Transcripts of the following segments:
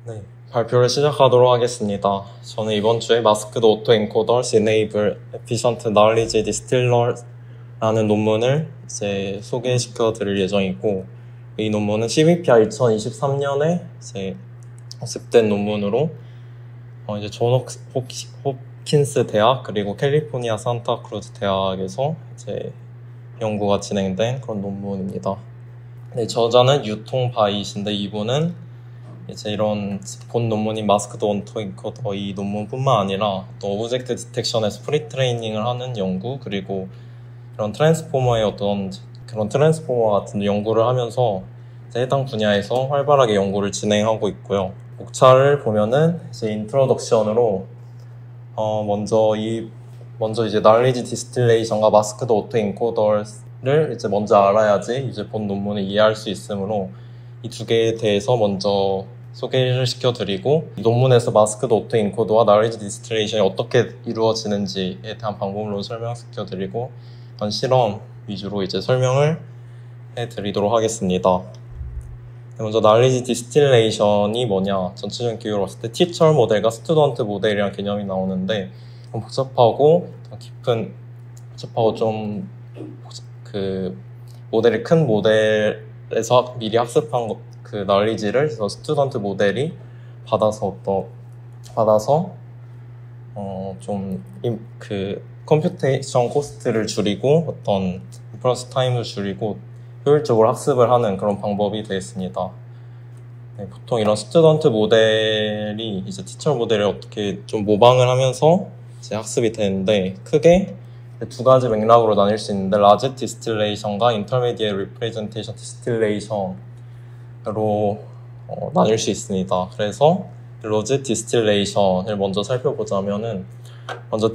네, 발표를 시작하도록 하겠습니다. 저는 이번 주에 Masked Autoencoders Enable Efficient Knowledge Distiller라는 논문을 이제 소개시켜 드릴 예정이고, 이 논문은 CVPR 2023년에 이제 학습된 논문으로 이제 존 홉킨스 대학 그리고 캘리포니아 산타크루즈 대학에서 이제 연구가 진행된 그런 논문입니다. 네, 저자는 유통 바이신데 이분은 이제 이런 본 논문인 마스크드 온토인코더 이 논문뿐만 아니라 또 오브젝트 디텍션에서 프리트레이닝을 하는 연구, 그리고 이런 트랜스포머의 어떤 그런 트랜스포머 같은 연구를 하면서 이제 해당 분야에서 활발하게 연구를 진행하고 있고요. 목차를 보면은 이제 인트로덕션으로 먼저 이제 knowledge distillation과 masked autoencoders를 이제 먼저 알아야지 이제 본 논문을 이해할 수 있으므로 이 두 개에 대해서 먼저 소개를 시켜드리고, 이 논문에서 마스크드 오토인코드와 knowledge distillation이 어떻게 이루어지는지에 대한 방법론을 설명시켜드리고, 이런 실험 위주로 이제 설명을 해드리도록 하겠습니다. 먼저 knowledge distillation이 뭐냐, 전체적인 기호로 봤을 때 티처 모델과 스튜던트 모델이라는 개념이 나오는데, 복잡하고 좀 모델이 큰 모델에서 미리 학습한 그 knowledge를 스튜던트 모델이 받아서 컴퓨테이션 코스트를 줄이고 어떤 인퍼런스 타임을 줄이고 효율적으로 학습을 하는 그런 방법이 되겠습니다. 네, 보통 이런 스튜던트 모델이 이제 티처 모델을 어떻게 좀 모방을 하면서 이제 학습이 되는데, 크게 두 가지 맥락으로 나뉠 수 있는데, 라지 디스틸레이션과 인터미디에이트 리프레젠테이션 디스틸레이션으로 나뉠 수 있습니다. 그래서 로지 디스틸레이션을 먼저 살펴보자면은, 먼저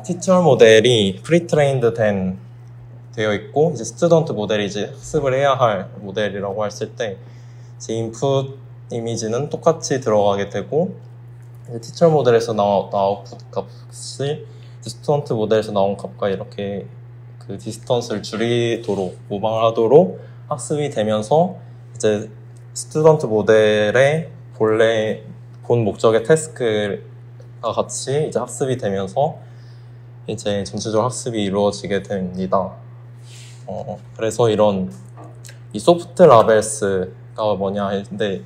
티처 모델이 프리트레인드 되어 있고, 이제 스튜던트 모델이 이제 학습을 해야 할 모델이라고 했을 때, 이제 인풋 이미지는 똑같이 들어가게 되고, 티처 모델에서 나온 아웃풋 값이 스튜던트 모델에서 나온 값과 이렇게 그 디스턴스를 줄이도록 모방을 하도록 학습이 되면서, 이제 스튜던트 모델의 본래 본 목적의 태스크가 같이 이제 학습이 되면서 이제 전체적으로 학습이 이루어지게 됩니다. 그래서 이 소프트 라벨스가 뭐냐 했는데,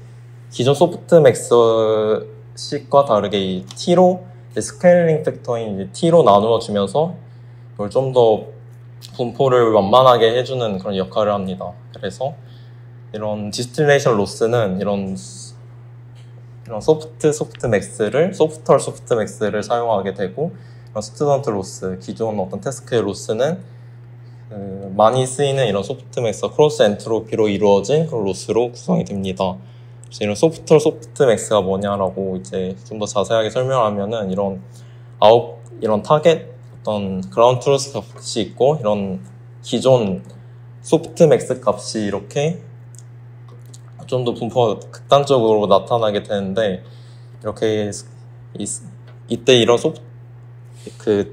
기존 소프트 맥스식과 다르게 이 T로 스케일링 팩터인 이제 T로 나누어 주면서 이걸 좀 더 분포를 완만하게 해주는 그런 역할을 합니다. 그래서 이런 디스틸레이션 로스는 이런 소프트 맥스를 소프트 맥스를 사용하게 되고, 이런 스튜던트 로스, 기존 어떤 태스크의 로스는 많이 쓰이는 이런 소프트 맥스와 크로스 엔트로피로 이루어진 그런 로스로 구성이 됩니다. 그래서 이런 소프트 맥스가 뭐냐라고 이제 좀 더 자세하게 설명하면은, 이런 타겟 어떤 그라운드 트루스 값이 있고, 이런 기존 소프트 맥스 값이 이렇게 좀 더 분포가 극단적으로 나타나게 되는데, 이렇게 이때 이런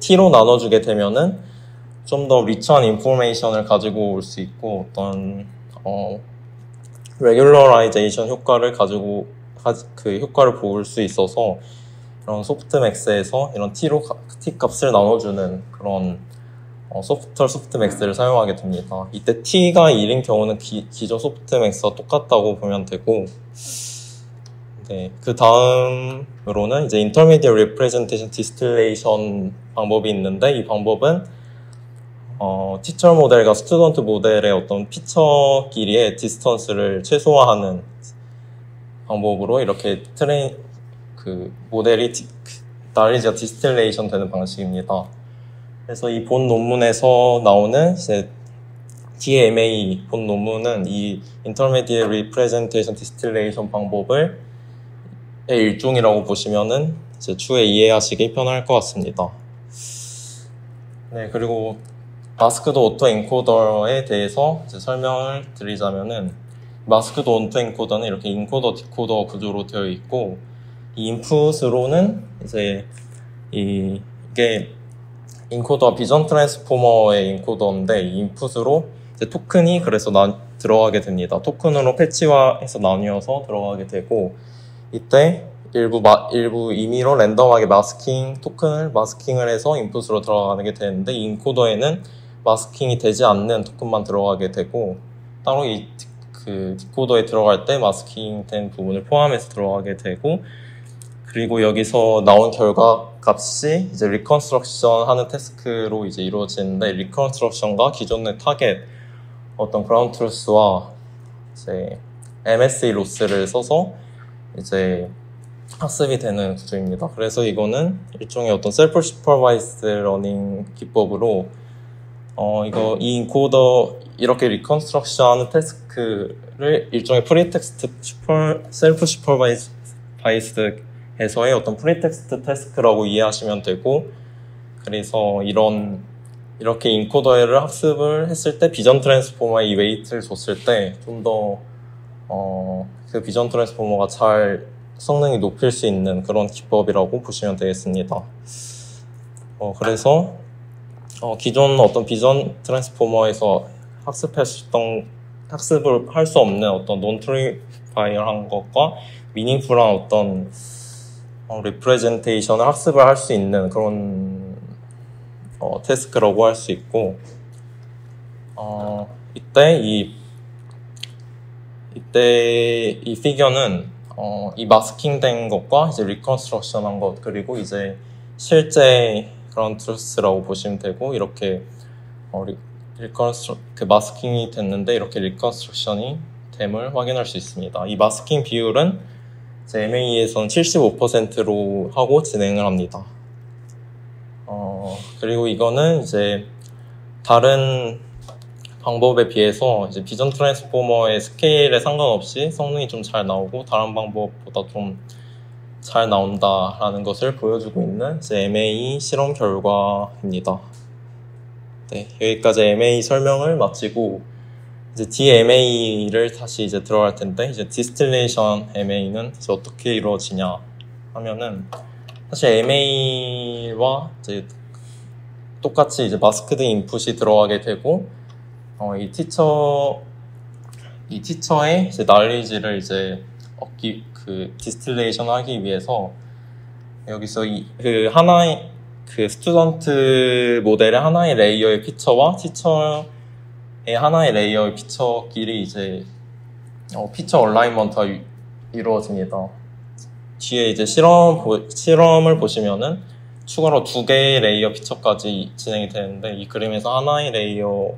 T로 나눠주게 되면은 좀 더 리치한 인포메이션을 가지고 올 수 있고, 어떤 레귤러라이제이션 효과를 가지고 그 효과를 볼 수 있어서, 이런 소프트 맥스에서 이런 T 값을 나눠주는 그런 소프트 맥스를 사용하게 됩니다. 이때 T가 1인 경우는 기존 소프트 맥스와 똑같다고 보면 되고, 네, 그 다음으로는 이제 Intermediate Representation Distillation 방법이 있는데, 이 방법은 티처 모델과 스튜던트 모델의 어떤 피처끼리의 디스턴스를 최소화하는 방법으로 이렇게 모델이 knowledge가 디스틸레이션 되는 방식입니다. 그래서 이 본 논문에서 나오는 이제 DMA 본 논문은 이 Intermediate Representation Distillation 방법을 일종이라고 보시면은 이제 추후에 이해하시기 편할 것 같습니다. 네, 그리고 마스크드 오토엔코더에 대해서 이제 설명을 드리자면은, 마스크드 오토엔코더는 이렇게 인코더 디코더 구조로 되어 있고, 이 인풋으로는 이제 이게 인코더와 비전 트랜스포머의 인코더인데, 이 인풋으로 이제 토큰이 그래서 들어가게 됩니다. 토큰으로 패치화해서 나뉘어서 들어가게 되고, 이때 일부 임의로 랜덤하게 토큰을 마스킹을 해서 인풋으로 들어가게 되는데, 이 인코더에는 마스킹이 되지 않는 토큰만 들어가게 되고, 따로 디코더에 들어갈 때 마스킹 된 부분을 포함해서 들어가게 되고, 그리고 여기서 나온 결과 값이 이제 리컨스트럭션 하는 태스크로 이제 이루어지는데, 리컨스트럭션과 기존의 타겟 어떤 그라운드 트루스와 이제 MSE 로스를 써서 이제 학습이 되는 구조입니다. 그래서 이거는 일종의 어떤 셀프 슈퍼바이스드 러닝 기법으로 이 인코더 이렇게 리컨스트럭션 하는 태스크를 일종의 프리텍스트 셀프 슈퍼바이스드에서의 어떤 프리텍스트 태스크라고 이해하시면 되고, 그래서 이렇게 인코더를 학습을 했을 때 비전 트랜스포머에 이 웨이트를 줬을 때 좀 더 그 비전 트랜스포머가 잘 성능이 높일 수 있는 그런 기법이라고 보시면 되겠습니다. 그래서 기존 어떤 비전 트랜스포머에서 학습을 할 수 없는 어떤 논 트리파이어한 것과 미닝풀한 어떤 리프레젠테이션을 학습을 할 수 있는 그런 태스크라고 할 수 있고, 이때 이 피겨는 이 마스킹된 것과 이제 리컨스트럭션한 것, 그리고 이제 실제 그런 트루스라고 보시면 되고, 이렇게 마스킹이 됐는데 이렇게 리컨스트럭션이 됨을 확인할 수 있습니다. 이 마스킹 비율은 이제 MA에서는 75%로 하고 진행을 합니다. 그리고 이거는 이제 다른 방법에 비해서 이제 비전 트랜스포머의 스케일에 상관없이 성능이 좀 잘 나오고 다른 방법보다 좀 잘 나온다라는 것을 보여주고 있는 이제 MA 실험 결과입니다. 네, 여기까지 MA 설명을 마치고 이제 DMA를 다시 이제 들어갈 텐데, 이제 디스틸레이션 MA는 이제 어떻게 이루어지냐 하면은, 사실 MA와 이제 똑같이 이제 마스크드 인풋이 들어가게 되고, 이 티처의 이제 날리지를 이제 디스틸레이션 하기 위해서 여기서 하나의 스튜던트 모델의 하나의 레이어의 피처와 티처의 하나의 레이어의 피처끼리 이제 피처 얼라인먼트가 이루어집니다. 뒤에 이제 실험을 보시면은 추가로 2개의 레이어 피처까지 진행이 되는데, 이 그림에서 하나의 레이어로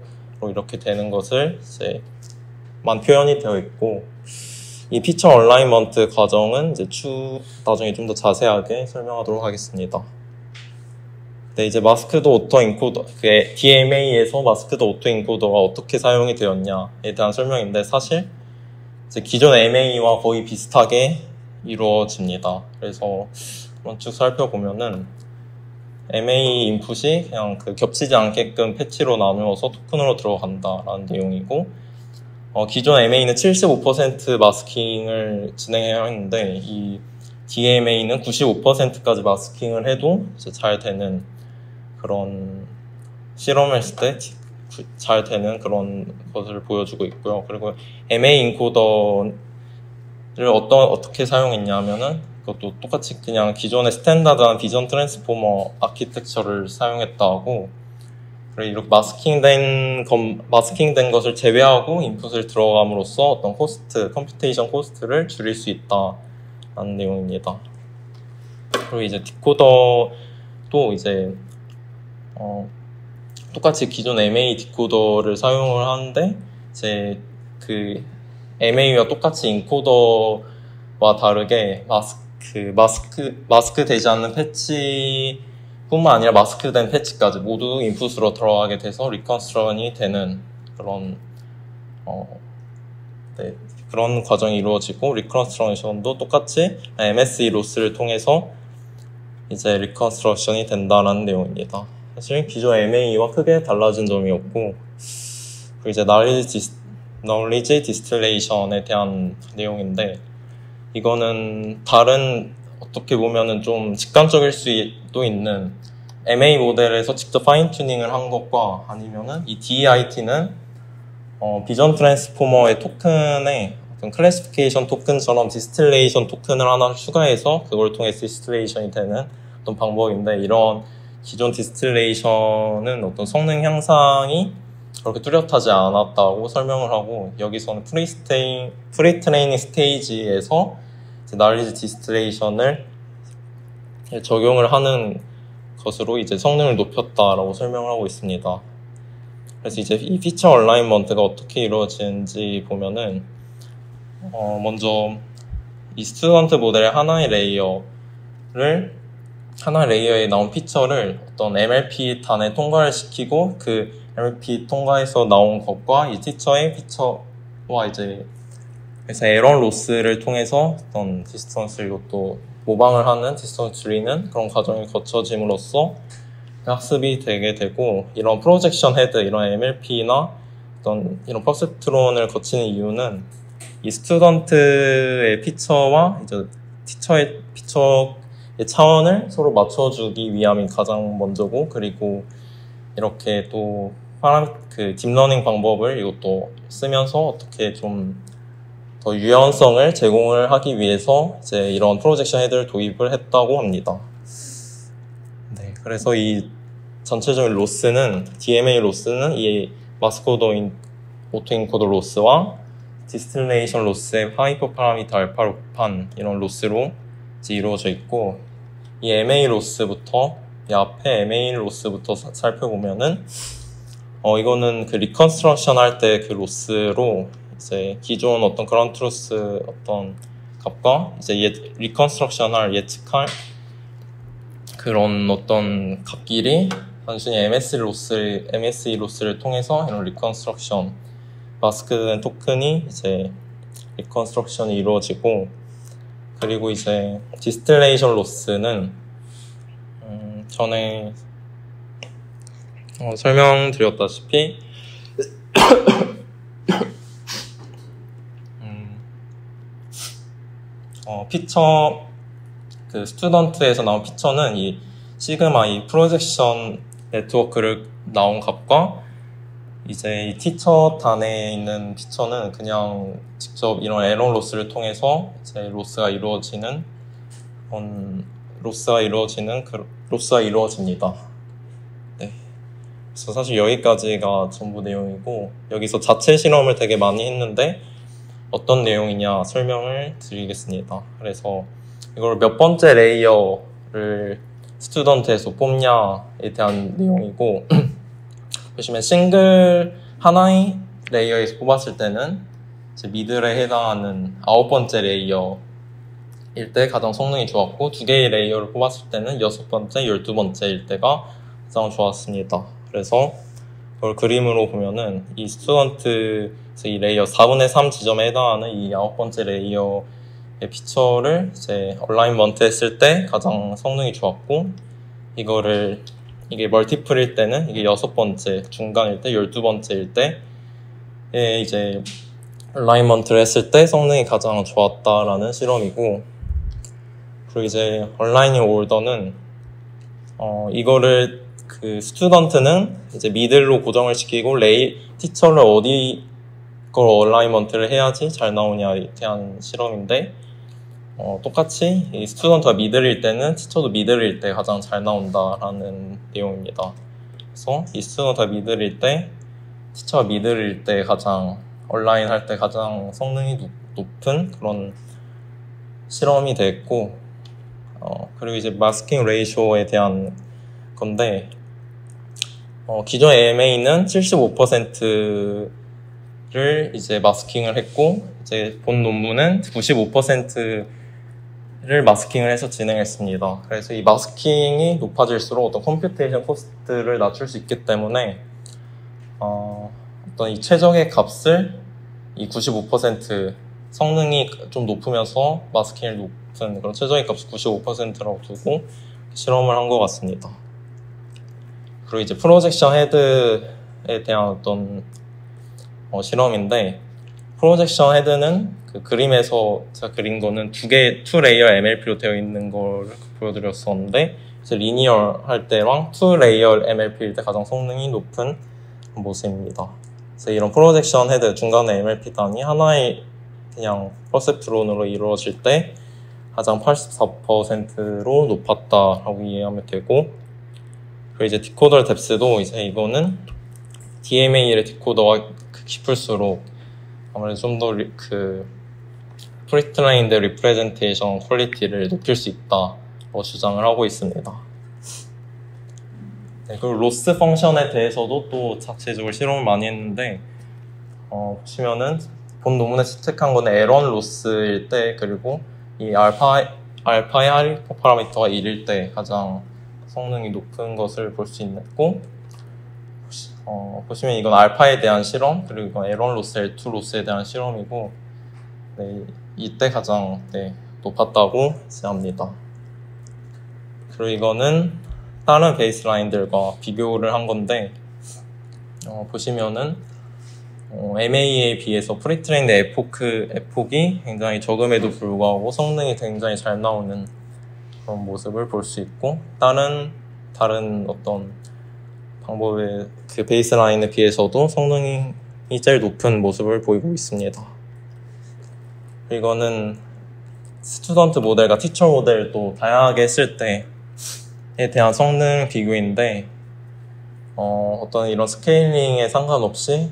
이렇게 되는 것을 이제 표현이 되어 있고, 이 피처 얼라인먼트 과정은 이제 나중에 좀 더 자세하게 설명하도록 하겠습니다. 네, 이제 마스크드 오토 인코더, DMA에서 마스크드 오토 인코더가 어떻게 사용이 되었냐에 대한 설명인데, 사실 이제 기존 MA와 거의 비슷하게 이루어집니다. 그래서 한번 쭉 살펴보면은 MA 인풋이 그냥 겹치지 않게끔 패치로 나누어서 토큰으로 들어간다라는 내용이고, 기존 MA는 75% 마스킹을 진행해야 하는데, 이 DMA는 95%까지 마스킹을 해도 이제 잘 되는 그런 실험을 했을 때 잘 되는 그런 것을 보여주고 있고요. 그리고 MA 인코더를 어떻게 사용했냐면은, 그것도 똑같이 그냥 기존의 스탠다드한 비전 트랜스포머 아키텍처를 사용했다고, 그리고 이렇게 마스킹된 것을 제외하고 인풋을 들어감으로써 어떤 컴퓨테이션 코스트를 줄일 수 있다라는 내용입니다. 그리고 이제 디코더도 이제 똑같이 기존 MA 디코더를 사용을 하는데, 이제 MA와 똑같이 인코더와 다르게 마스크 되지 않는 패치 뿐만 아니라 마스크된 패치까지 모두 인풋으로 들어가게 돼서 리컨스트럭션이 되는 그런 과정이 이루어지고, 리컨스트럭션도 똑같이 MSE 로스를 통해서 이제 리컨스트럭션이 된다는 내용입니다. 사실 기존 MA와 크게 달라진 점이 없고, 그리고 이제 knowledge distillations에 대한 내용인데, 이거는 다른 어떻게 보면은 좀 직관적일 수도 있는 MA 모델에서 직접 파인 튜닝을 한 것과, 아니면은 이 DIT는 비전 트랜스포머의 토큰의 클래시피케이션 토큰처럼 디스틸레이션 토큰을 하나 추가해서 그걸 통해 디스틸레이션이 되는 어떤 방법인데, 이런 기존 디스틸레이션은 어떤 성능 향상이 그렇게 뚜렷하지 않았다고 설명을 하고, 여기서는 프리트레이닝 스테이지에서 날리지 디스틸레이션을 적용을 하는 것으로 이제 성능을 높였다라고 설명을 하고 있습니다. 그래서 이제 이 피처 얼라인먼트가 어떻게 이루어지는지 보면은, 먼저 이 스튜던트 모델의 하나의 레이어에 나온 피처를 어떤 MLP 단에 통과를 시키고, 그 MLP 통과해서 나온 것과 이 티처의 피처와 이제 그래서 에러 로스를 통해서 어떤 디스턴스를 이것도 모방을 하는, 디스턴스 줄이는 그런 과정이 거쳐짐으로써 학습이 되게 되고, 이런 프로젝션 헤드, 이런 MLP나 어떤 이런 퍼셉트론을 거치는 이유는 이 스튜던트의 피처와 이제 티처의 피처의 차원을 서로 맞춰주기 위함이 가장 먼저고, 그리고 이렇게 또 딥러닝 방법을 이것도 쓰면서 어떻게 좀 더 유연성을 제공을 하기 위해서 이제 이런 프로젝션 헤드를 도입을 했다고 합니다. 네, 그래서 이 전체적인 로스는, DMA 로스는 이 마스크 오토인코더 로스와 디스틸레이션 로스의 하이퍼 파라미터 알파 롭판 이런 로스로 이제 이루어져 있고, 이 MA 로스부터, 이 앞에 MA 로스부터 살펴보면은, 이거는 그 리컨스트럭션 할 때 그 로스로 이제 기존 어떤 그라운드 트루스 어떤 값과 이제 리컨스트럭션을 예측할 그런 어떤 값끼리 단순히 MSE 로스를 통해서 이런 리컨스트럭션, 마스크된 토큰이 이제 리컨스트럭션이 이루어지고, 그리고 이제 디스틸레이션 로스는 전에 설명드렸다시피 피처, 그 스튜던트에서 나온 피처는 이 시그마, 이 프로젝션 네트워크를 나온 값과 이제 이 티처 단에 있는 피처는 그냥 직접 이런 에러 로스를 통해서 이제 로스가 이루어집니다. 네. 그래서 사실 여기까지가 전부 내용이고, 여기서 자체 실험을 되게 많이 했는데 어떤 내용이냐 설명을 드리겠습니다. 그래서 이걸 몇 번째 레이어를 스튜던트에서 뽑냐에 대한 내용이고, 보시면 하나의 레이어에서 뽑았을 때는 이제 미들에 해당하는 9번째 레이어일 때 가장 성능이 좋았고, 2개의 레이어를 뽑았을 때는 6번째, 12번째일 때가 가장 좋았습니다. 그래서 그걸 그림으로 보면은 이 스튜던트, 이 레이어 4분의 3 지점에 해당하는 이 9번째 레이어의 피처를 이제 얼라인먼트 했을 때 가장 성능이 좋았고, 이게 멀티플일 때는 이게 6번째, 중간일 때, 12번째일 때에 이제 얼라인먼트를 했을 때 성능이 가장 좋았다라는 실험이고, 그리고 이제 얼라이닝 올더는 이거를 그 스튜던트는 이제 미들로 고정을 시키고 티처를 어디 걸 얼라이먼트를 해야지 잘 나오냐에 대한 실험인데, 똑같이 이 스튜던트가 미들일 때는 티처도 미들일 때 가장 잘 나온다라는 내용입니다. 그래서 이 스튜던트가 미들일 때, 티처가 미들일 때 가장 얼라인 할 때 가장 성능이 높은 그런 실험이 됐고, 그리고 이제 마스킹 레이쇼에 대한 건데, 기존 AMA는 75%를 이제 마스킹을 했고, 이제 본 논문은 95%를 마스킹을 해서 진행했습니다. 그래서 이 마스킹이 높아질수록 어떤 컴퓨테이션 코스트를 낮출 수 있기 때문에, 어떤 이 최적의 값을 이 95% 성능이 좀 높으면서 마스킹이 높은 그런 최적의 값을 95%라고 두고 실험을 한 것 같습니다. 그리고 이제 프로젝션 헤드에 대한 어떤 실험인데, 프로젝션 헤드는 그 그림에서 제가 그린 거는 2레이어 MLP로 되어 있는 걸 보여드렸었는데, 이제 리니어 할 때랑 2레이어 MLP일 때 가장 성능이 높은 모습입니다. 그래서 이런 프로젝션 헤드 중간에 MLP 단이 하나의 그냥 퍼셉트론으로 이루어질 때 가장 84%로 높았다라고 이해하면 되고, 그리고 이제 디코더 뎁스도 이제 이거는 DMA의 디코더가 깊을수록 아무래도 좀 더 그 프리트레인드 리프레젠테이션 퀄리티를 높일 수 있다고 주장을 하고 있습니다. 네, 그리고 로스 펑션에 대해서도 또 자체적으로 실험을 많이 했는데, 보시면은 본 논문에 채택한 거는 에런 로스일 때, 그리고 이 알파의 하이퍼 파라미터가 1일 때 가장 성능이 높은 것을 볼 수 있고, 보시면 이건 알파에 대한 실험, 그리고 이건 에런 로스, L2 로스에 대한 실험이고, 네, 이때 가장 높았다고 합니다. 그리고 이거는 다른 베이스라인들과 비교를 한 건데, 보시면은 MA에 비해서 프리트레인드 에폭이 굉장히 적음에도 불구하고 성능이 굉장히 잘 나오는 그런 모습을 볼 수 있고, 다른 어떤 방법의 그 베이스라인에 비해서도 성능이 제일 높은 모습을 보이고 있습니다. 이거는 스튜던트 모델과 티처 모델도 다양하게 했을 때에 대한 성능 비교인데, 어떤 이런 스케일링에 상관없이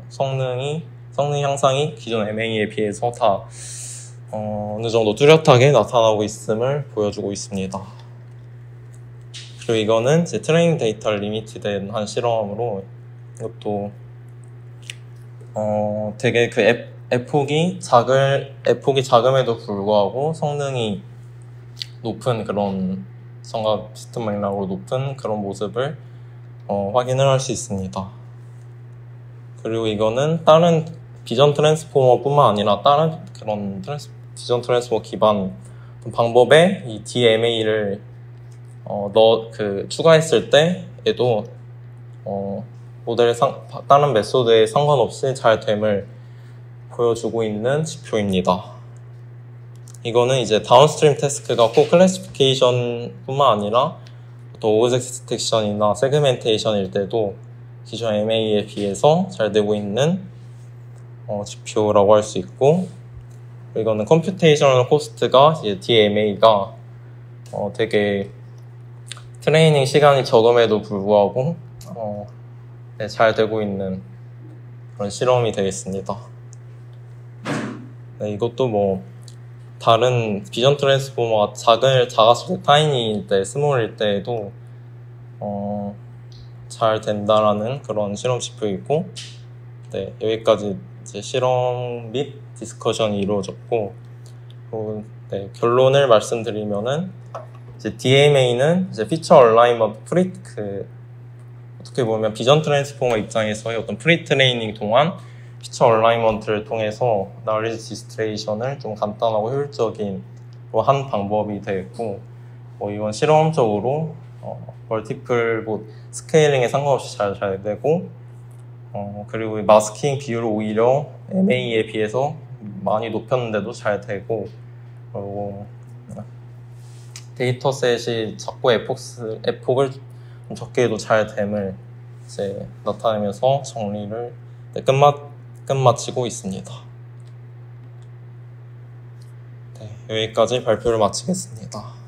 성능 향상이 기존 MA에 비해서 다 어느 정도 뚜렷하게 나타나고 있음을 보여주고 있습니다. 그리고 이거는 이제 트레이닝 데이터를 리미트된 한 실험으로, 이것도 되게 그 에폭이 작음에도 불구하고 성능이 높은 그런 성각 시스템 맥락으로 높은 그런 모습을 확인을 할 수 있습니다. 그리고 이거는 다른 비전 트랜스포머뿐만 아니라 다른 그런 비전 트랜스포머 기반 방법에 이 DMA를 추가했을 때에도 다른 메소드에 상관없이 잘 됨을 보여주고 있는 지표입니다. 이거는 이제 다운스트림 태스크가 꼭 클래시피케이션 뿐만 아니라 또 오브젝트 디텍션이나 세그멘테이션일 때도 기존 MA에 비해서 잘 되고 있는 지표라고 할 수 있고, 이거는 컴퓨테이셔널 코스트가 이제 DMA가 되게 트레이닝 시간이 적음에도 불구하고 잘 되고 있는 그런 실험이 되겠습니다. 네, 이것도 뭐 다른 비전 트랜스포머가 작았을 때, 타이니일 때, 스몰일 때에도 잘 된다라는 그런 실험 지표이고, 네, 여기까지 이제 실험 및 디스커션이 이루어졌고, 네, 결론을 말씀드리면은 이제 DMA는 이제 피처 얼라인먼트 어떻게 보면 비전 트랜스포머 입장에서의 어떤 프리트레이닝 동안 피처 얼라인먼트를 통해서 나리지 디스트레이션을 좀 간단하고 효율적인 한 방법이 되겠고, 이건 실험적으로 멀티플 스케일링에 상관없이 잘 되고, 그리고 마스킹 비율을 오히려 MA에 비해서 많이 높였는데도 잘 되고, 그리고 데이터셋이 작고 에폭을 좀 적게 해도 잘 됨을 이제 나타내면서 정리를 끝마치고 있습니다. 네, 여기까지 발표를 마치겠습니다.